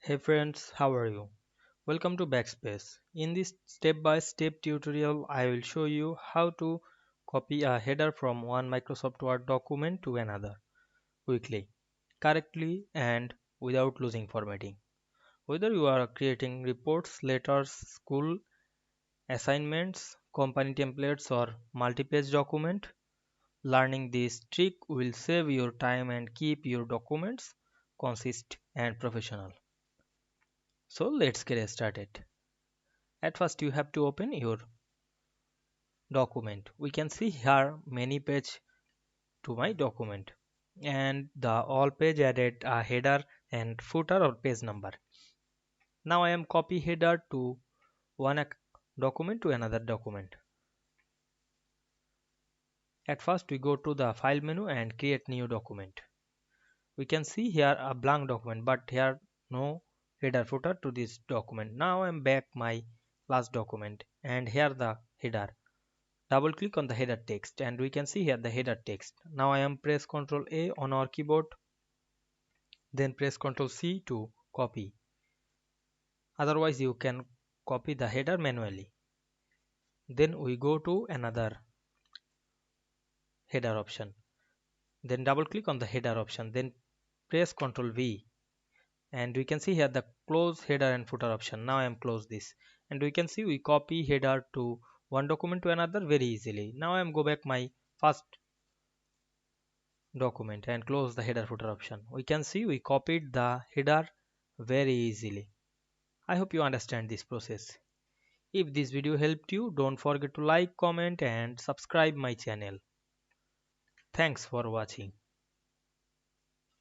Hey friends, how are you? Welcome to Backspace. In this step-by-step tutorial, I will show you how to copy a header from one Microsoft Word document to another quickly, correctly, and without losing formatting. Whether you are creating reports, letters, school assignments, company templates, or multi-page document, learning this trick will save your time and keep your documents consistent and professional. So let's get started. At first you have to open your document. We can see here many page to my document and the all page added a header and footer or page number. Now I am copy header to document to another document. At first we go to the file menu and create new document. We can see here a blank document but here no header footer to this document. Now I am back my last document and here the header. Double click on the header text and we can see here the header text. Now I am press Ctrl A on our keyboard, then press Ctrl C to copy. Otherwise you can copy the header manually. Then we go to another header option. Then double click on the header option. Then press Ctrl V and we can see here the close header and footer option. Now I am close this and we can see we copy header to one document to another very easily. Now I am go back my first document and close the header footer option. We can see we copied the header very easily. I hope you understand this process. If this video helped you, don't forget to like, comment and subscribe my channel. Thanks for watching.